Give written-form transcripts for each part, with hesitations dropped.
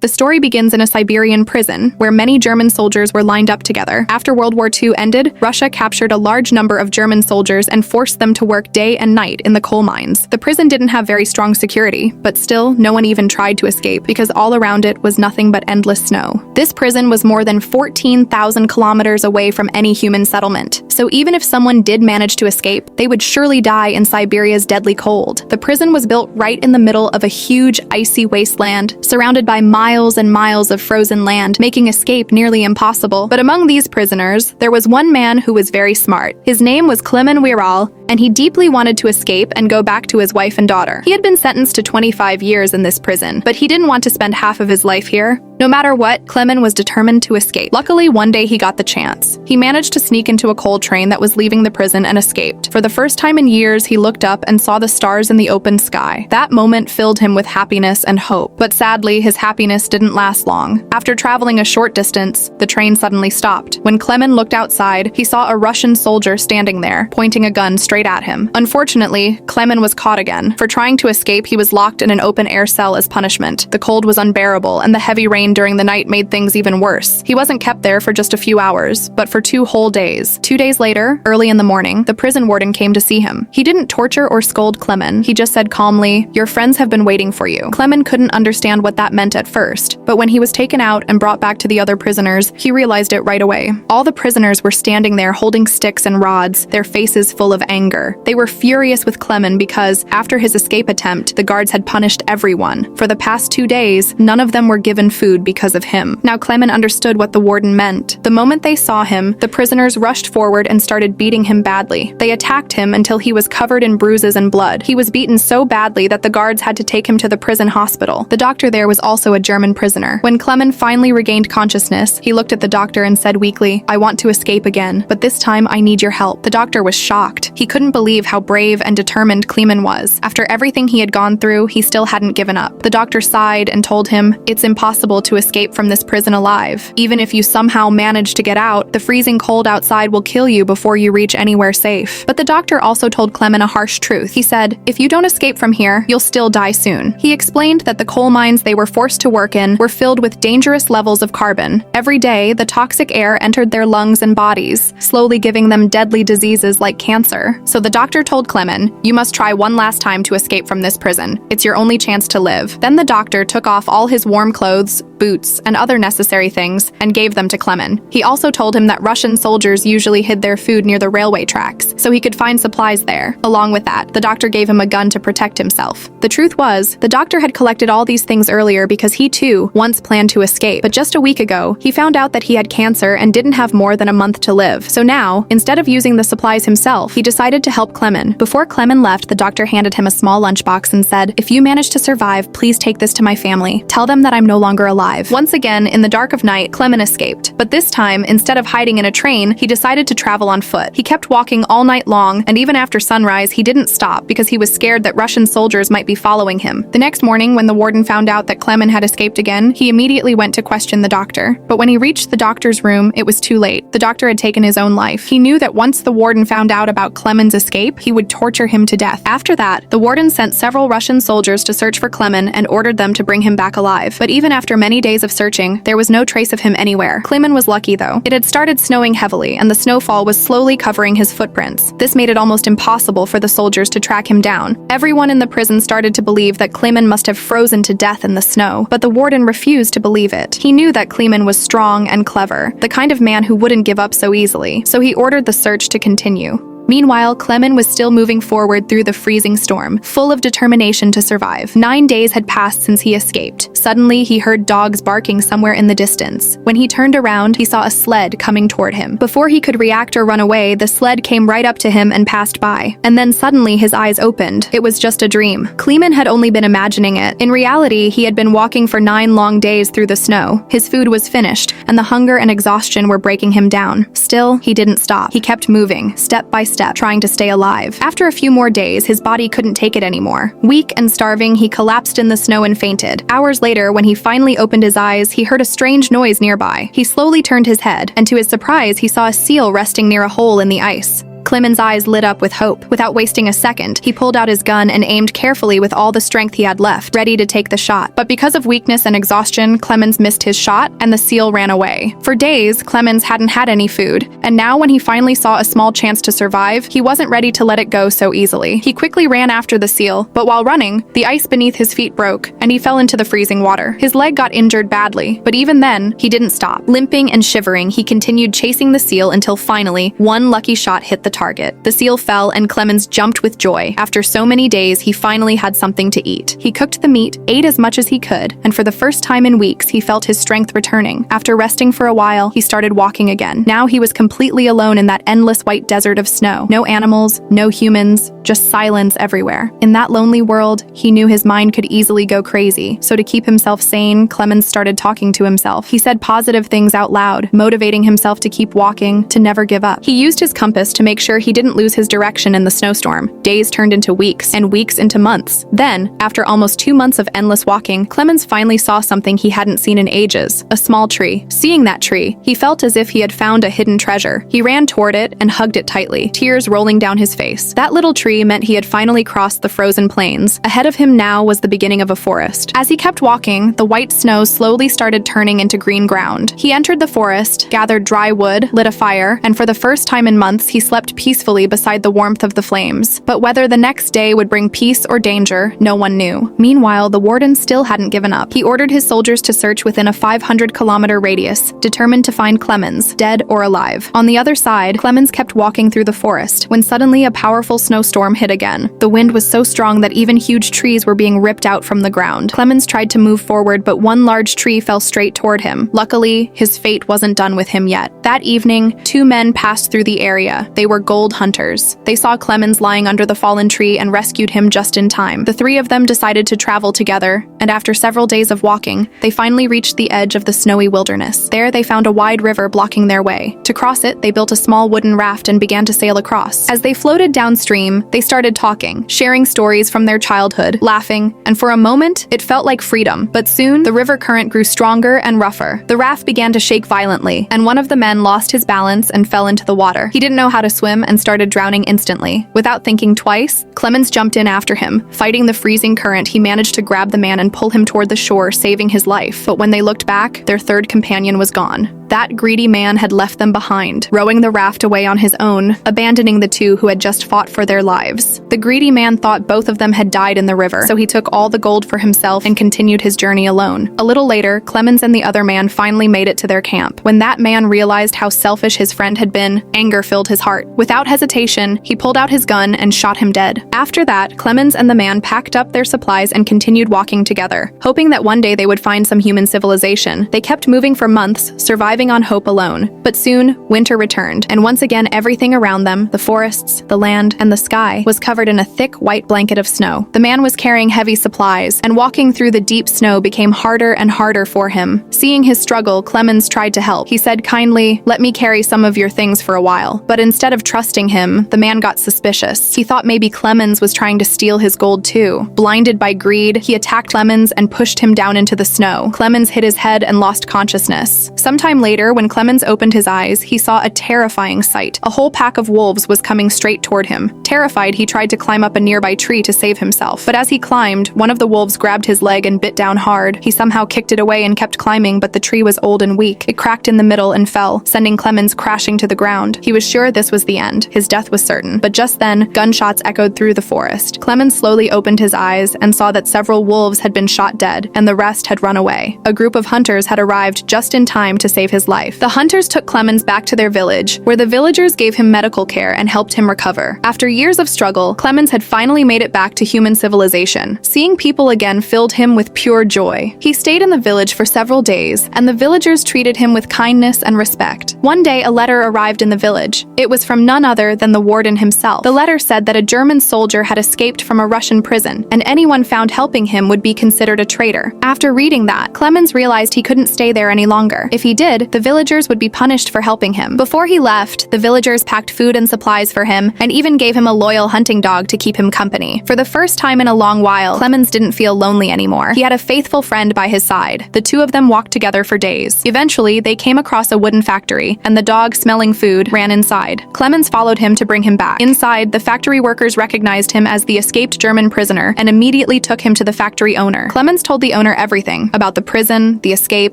The story begins in a Siberian prison, where many German soldiers were lined up together. After World War II ended, Russia captured a large number of German soldiers and forced them to work day and night in the coal mines. The prison didn't have very strong security, but still, no one even tried to escape because all around it was nothing but endless snow. This prison was more than 14,000 kilometers away from any human settlement, so even if someone did manage to escape, they would surely die in Siberia's deadly cold. The prison was built right in the middle of a huge icy wasteland, surrounded by miles and miles of frozen land, making escape nearly impossible. But among these prisoners, there was one man who was very smart. His name was Klemen Wiral, and he deeply wanted to escape and go back to his wife and daughter. He had been sentenced to 25 years in this prison, but he didn't want to spend half of his life here. No matter what, Klemen was determined to escape. Luckily, one day he got the chance. He managed to sneak into a coal train that was leaving the prison and escaped. For the first time in years, he looked up and saw the stars in the open sky. That moment filled him with happiness and hope. But sadly, his happiness didn't last long. After traveling a short distance, the train suddenly stopped. When Klemen looked outside, he saw a Russian soldier standing there, pointing a gun straight at him. Unfortunately, Klemen was caught again. For trying to escape, he was locked in an open-air cell as punishment. The cold was unbearable, and the heavy rain during the night made things even worse. He wasn't kept there for just a few hours, but for 2 whole days. 2 days later, early in the morning, the prison warden came to see him. He didn't torture or scold Klemen. He just said calmly, "Your friends have been waiting for you." Klemen couldn't understand what that meant at first, but when he was taken out and brought back to the other prisoners, he realized it right away. All the prisoners were standing there holding sticks and rods, their faces full of anger. They were furious with Klemen because, after his escape attempt, the guards had punished everyone. For the past 2 days, none of them were given food because of him. Now Klemen understood what the warden meant. The moment they saw him, the prisoners rushed forward and started beating him badly. They attacked him until he was covered in bruises and blood. He was beaten so badly that the guards had to take him to the prison hospital. The doctor there was also a German prisoner. When Klemen finally regained consciousness, he looked at the doctor and said weakly, "I want to escape again, but this time I need your help." The doctor was shocked. He couldn't believe how brave and determined Klemen was. After everything he had gone through, he still hadn't given up. The doctor sighed and told him, "It's impossible to escape from this prison alive. Even if you somehow manage to get out, the freezing cold outside will kill you before you reach anywhere safe." But the doctor also told Klemen a harsh truth. He said, "If you don't escape from here, you'll still die soon." He explained that the coal mines they were forced to work in were filled with dangerous levels of carbon. Every day, the toxic air entered their lungs and bodies, slowly giving them deadly diseases like cancer. So the doctor told Klemen, "You must try one last time to escape from this prison. It's your only chance to live." Then the doctor took off all his warm clothes, boots, and other necessary things and gave them to Klemen. He also told him that Russian soldiers usually hid their food near the railway tracks, so he could find supplies there. Along with that, the doctor gave him a gun to protect himself. The truth was, the doctor had collected all these things earlier because he too once planned to escape, but just a week ago, he found out that he had cancer and didn't have more than a month to live. So now, instead of using the supplies himself, he decided to help Klemen. Before Klemen left, the doctor handed him a small lunchbox and said, "If you manage to survive, please take this to my family. Tell them that I'm no longer alive." Once again, in the dark of night, Klemen escaped. But this time, instead of hiding in a train, he decided to travel on foot. He kept walking all night long, and even after sunrise, he didn't stop because he was scared that Russian soldiers might be following him. The next morning, when the warden found out that Klemen had escaped again, he immediately went to question the doctor. But when he reached the doctor's room, it was too late. The doctor had taken his own life. He knew that once the warden found out about Klemen's escape, he would torture him to death. After that, the warden sent several Russian soldiers to search for Klemen and ordered them to bring him back alive. But even after many days of searching, there was no trace of him anywhere. Klemen was lucky though. It had started snowing heavily, and the snowfall was slowly covering his footprints. This made it almost impossible for the soldiers to track him down. Everyone in the prison started to believe that Klemen must have frozen to death in the snow, but the warden refused to believe it. He knew that Klemen was strong and clever, the kind of man who wouldn't give up so easily, so he ordered the search to continue. Meanwhile, Klemen was still moving forward through the freezing storm, full of determination to survive. 9 days had passed since he escaped. Suddenly, he heard dogs barking somewhere in the distance. When he turned around, he saw a sled coming toward him. Before he could react or run away, the sled came right up to him and passed by. And then suddenly his eyes opened. It was just a dream. Klemen had only been imagining it. In reality, he had been walking for 9 long days through the snow. His food was finished, and the hunger and exhaustion were breaking him down. Still, he didn't stop. He kept moving, step by step, trying to stay alive. After a few more days, his body couldn't take it anymore. Weak and starving, he collapsed in the snow and fainted. Hours later, when he finally opened his eyes, he heard a strange noise nearby. He slowly turned his head, and to his surprise, he saw a seal resting near a hole in the ice. Clement's eyes lit up with hope. Without wasting a second, he pulled out his gun and aimed carefully with all the strength he had left, ready to take the shot. But because of weakness and exhaustion, Clemens missed his shot, and the seal ran away. For days, Clemens hadn't had any food, and now when he finally saw a small chance to survive, he wasn't ready to let it go so easily. He quickly ran after the seal, but while running, the ice beneath his feet broke, and he fell into the freezing water. His leg got injured badly, but even then, he didn't stop. Limping and shivering, he continued chasing the seal until finally, one lucky shot hit the target. The seal fell, and Clemens jumped with joy. After so many days, he finally had something to eat. He cooked the meat, ate as much as he could, and for the first time in weeks, he felt his strength returning. After resting for a while, he started walking again. Now he was completely alone in that endless white desert of snow. No animals, no humans, just silence everywhere. In that lonely world, he knew his mind could easily go crazy. So to keep himself sane, Clemens started talking to himself. He said positive things out loud, motivating himself to keep walking, to never give up. He used his compass to make sure he didn't lose his direction in the snowstorm. Days turned into weeks, and weeks into months. Then, after almost 2 months of endless walking, Clemens finally saw something he hadn't seen in ages, a small tree. Seeing that tree, he felt as if he had found a hidden treasure. He ran toward it and hugged it tightly, tears rolling down his face. That little tree meant he had finally crossed the frozen plains. Ahead of him now was the beginning of a forest. As he kept walking, the white snow slowly started turning into green ground. He entered the forest, gathered dry wood, lit a fire, and for the first time in months, he slept peacefully beside the warmth of the flames. But whether the next day would bring peace or danger, no one knew. Meanwhile, the warden still hadn't given up. He ordered his soldiers to search within a 500-kilometer radius, determined to find Clemens, dead or alive. On the other side, Clemens kept walking through the forest, when suddenly a powerful snowstorm hit again. The wind was so strong that even huge trees were being ripped out from the ground. Clemens tried to move forward, but one large tree fell straight toward him. Luckily, his fate wasn't done with him yet. That evening, 2 men passed through the area. They were gold hunters. They saw Clemens lying under the fallen tree and rescued him just in time. The 3 of them decided to travel together, and after several days of walking, they finally reached the edge of the snowy wilderness. There, they found a wide river blocking their way. To cross it, they built a small wooden raft and began to sail across. As they floated downstream, they started talking, sharing stories from their childhood, laughing, and for a moment, it felt like freedom. But soon, the river current grew stronger and rougher. The raft began to shake violently, and one of the men lost his balance and fell into the water. He didn't know how to swim and started drowning instantly. Without thinking twice, Clemens jumped in after him. Fighting the freezing current, he managed to grab the man and pull him toward the shore, saving his life. But when they looked back, their third companion was gone. That greedy man had left them behind, rowing the raft away on his own, abandoning the 2 who had just fought for their lives. The greedy man thought both of them had died in the river, so he took all the gold for himself and continued his journey alone. A little later, Clemens and the other man finally made it to their camp. When that man realized how selfish his friend had been, anger filled his heart. Without hesitation, he pulled out his gun and shot him dead. After that, Clemens and the man packed up their supplies and continued walking together, hoping that one day they would find some human civilization. They kept moving for months, surviving on hope alone. But soon, winter returned, and once again everything around them, the forests, the land, and the sky, was covered in a thick white blanket of snow. The man was carrying heavy supplies, and walking through the deep snow became harder and harder for him. Seeing his struggle, Clemens tried to help. He said kindly, "Let me carry some of your things for a while." But instead of trusting him, the man got suspicious. He thought maybe Clemens was trying to steal his gold too. Blinded by greed, he attacked Clemens and pushed him down into the snow. Clemens hit his head and lost consciousness. Sometime later, when Clemens opened his eyes, he saw a terrifying sight. A whole pack of wolves was coming straight toward him. Terrified, he tried to climb up a nearby tree to save himself. But as he climbed, one of the wolves grabbed his leg and bit down hard. He somehow kicked it away and kept climbing, but the tree was old and weak. It cracked in the middle and fell, sending Clemens crashing to the ground. He was sure this was the end. His death was certain. But just then, gunshots echoed through the forest. Clemens slowly opened his eyes and saw that several wolves had been shot dead, and the rest had run away. A group of hunters had arrived just in time to save his life. The hunters took Clemens back to their village, where the villagers gave him medical care and helped him recover. After years of struggle, Clemens had finally made it back to human civilization. Seeing people again filled him with pure joy. He stayed in the village for several days, and the villagers treated him with kindness and respect. One day, a letter arrived in the village. It was from none other than the warden himself. The letter said that a German soldier had escaped from a Russian prison, and anyone found helping him would be considered a traitor. After reading that, Clemens realized he couldn't stay there any longer. If he did, the villagers would be punished for helping him. Before he left, the villagers packed food and supplies for him and even gave him a loyal hunting dog to keep him company. For the first time in a long while, Clemens didn't feel lonely anymore. He had a faithful friend by his side. The two of them walked together for days. Eventually, they came across a wooden factory, and the dog, smelling food, ran inside. Clemens followed him to bring him back. Inside, the factory workers recognized him as the escaped German prisoner and immediately took him to the factory owner. Clemens told the owner everything about the prison, the escape,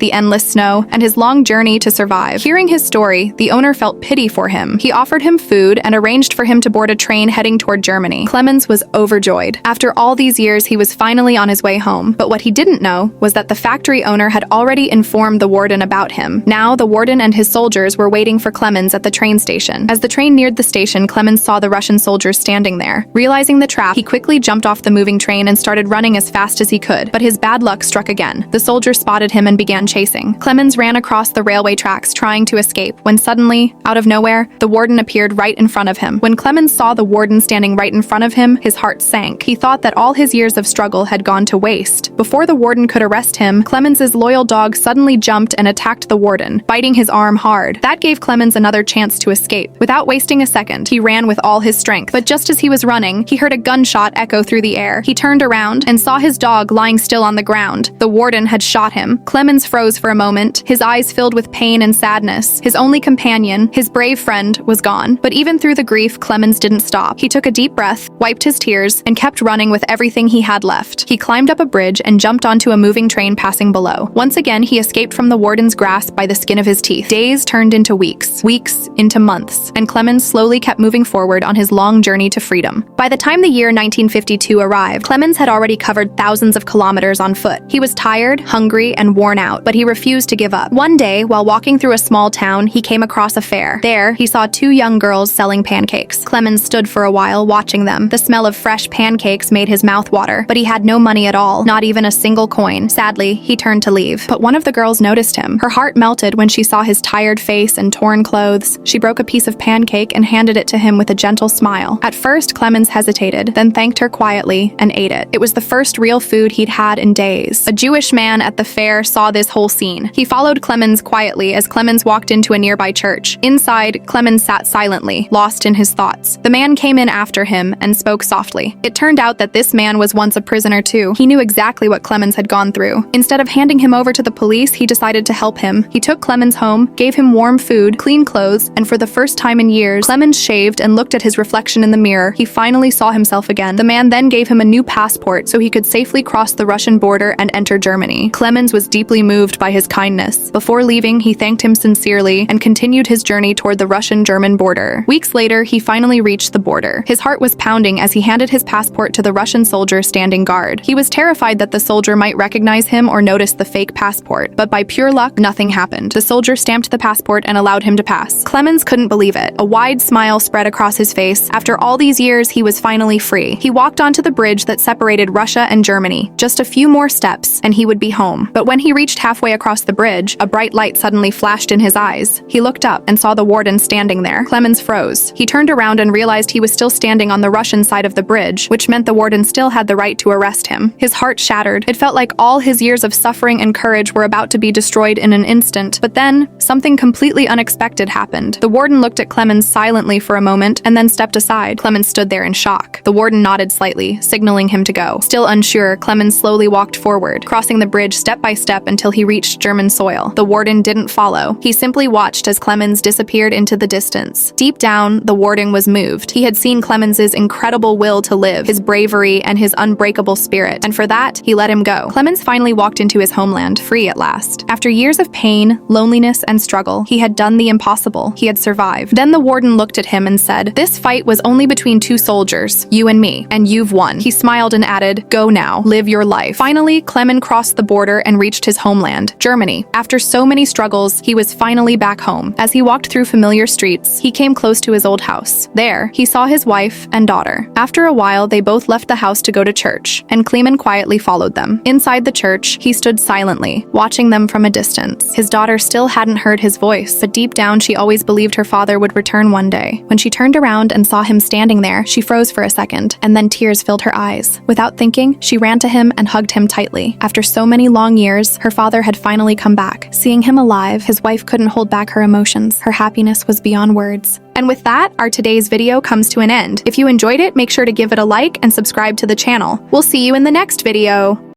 the endless snow, and his long journey to survive. Hearing his story, the owner felt pity for him. He offered him food and arranged for him to board a train heading toward Germany. Clemens was overjoyed. After all these years, he was finally on his way home. But what he didn't know was that the factory owner had already informed the warden about him. Now, the warden and his soldiers were waiting for Clemens at the train station. As the train neared the station, Clemens saw the Russian soldiers standing there. Realizing the trap, he quickly jumped off the moving train and started running as fast as he could. But his bad luck struck again. The soldiers spotted him and began chasing. Clemens ran across the railway tracks trying to escape, when suddenly, out of nowhere, the warden appeared right in front of him. When Clemens saw the warden standing right in front of him, his heart sank. He thought that all his years of struggle had gone to waste. Before the warden could arrest him, Clemens's loyal dog suddenly jumped and attacked the warden, biting his arm hard. That gave Clemens another chance to escape. Without wasting a second, he ran with all his strength. But just as he was running, he heard a gunshot echo through the air. He turned around and saw his dog lying still on the ground. The warden had shot him. Clemens froze for a moment, his eyes filled with pain and sadness. His only companion, his brave friend, was gone. But even through the grief, Clemens didn't stop. He took a deep breath, wiped his tears, and kept running with everything he had left. He climbed up a bridge and jumped onto a moving train passing below. Once again, he escaped from the warden's grasp by the skin of his teeth. Days turned into weeks, weeks into months, and Clemens slowly kept moving forward on his long journey to freedom. By the time the year 1952 arrived, Clemens had already covered thousands of kilometers on foot. He was tired, hungry, and worn out, but he refused to give up. One day, while walking through a small town, he came across a fair. There, he saw two young girls selling pancakes. Clemens stood for a while watching them. The smell of fresh pancakes made his mouth water, but he had no money at all, not even a single coin. Sadly, he turned to leave. But one of the girls noticed him. Her heart melted when she saw his tired face and torn clothes. She broke a piece of pancake and handed it to him with a gentle smile. At first, Clemens hesitated, then thanked her quietly and ate it. It was the first real food he'd had in days. A Jewish man at the fair saw this whole scene. He followed Clemens quietly as Clemens walked into a nearby church. Inside, Clemens sat silently, lost in his thoughts. The man came in after him and spoke softly. It turned out that this man was once a prisoner too. He knew exactly what Clemens had gone through. Instead of handing him over to the police, he decided to help him. He took Clemens home, gave him warm food, clean clothes, and for the first time in years, Clemens shaved and looked at his reflection in the mirror. He finally saw himself again. The man then gave him a new passport so he could safely cross the Russian border and enter Germany. Clemens was deeply moved by his kindness. Before leaving, he thanked him sincerely and continued his journey toward the Russian-German border. Weeks later, he finally reached the border. His heart was pounding as he handed his passport to the Russian soldier standing guard. He was terrified that the soldier might recognize him or notice the fake passport, but by pure luck, nothing happened. The soldier stamped the passport and allowed him to pass. Clemens couldn't believe it. A wide smile spread across his face. After all these years, he was finally free. He walked onto the bridge that separated Russia and Germany. Just a few more steps, and he would be home. But when he reached halfway across the bridge, a bright light suddenly flashed in his eyes. He looked up and saw the warden standing there. Clemens froze. He turned around and realized he was still standing on the Russian side of the bridge, which meant the warden still had the right to arrest him. His heart shattered. It felt like all his years of suffering and courage were about to be destroyed in an instant. But then, something completely unexpected happened. The warden looked at Clemens silently for a moment and then stepped aside. Clemens stood there in shock. The warden nodded slightly, signaling him to go. Still unsure, Clemens slowly walked forward, crossing the bridge step by step until he reached German soil. The warden didn't follow. He simply watched as Clemens disappeared into the distance. Deep down, the warden was moved. He had seen Clemens's incredible will to live, his bravery, and his unbreakable spirit, and for that, he let him go. Clemens finally walked into his homeland, free at last. After years of pain, loneliness, and struggle, he had done the impossible. He had survived. Then the warden looked at him and said, "This fight was only between two soldiers, you and me, and you've won." He smiled and added, "Go now, live your life." Finally, Clemens crossed the border and reached his homeland, Germany. After so many struggles, he was finally back home. As he walked through familiar streets, he came close to his old house. There, he saw his wife and daughter. After a while, they both left the house to go to church, and Clemens quietly followed them. Inside the church, he stood silently, watching them from a distance. His daughter still hadn't heard his voice, but deep down she always believed her father would return one day. When she turned around and saw him standing there, she froze for a second, and then tears filled her eyes. Without thinking, she ran to him and hugged him tightly. After so many long years, her father had finally come back. Seeing him him alive, his wife couldn't hold back her emotions. Her happiness was beyond words. And with that, our today's video comes to an end. If you enjoyed it, make sure to give it a like and subscribe to the channel. We'll see you in the next video.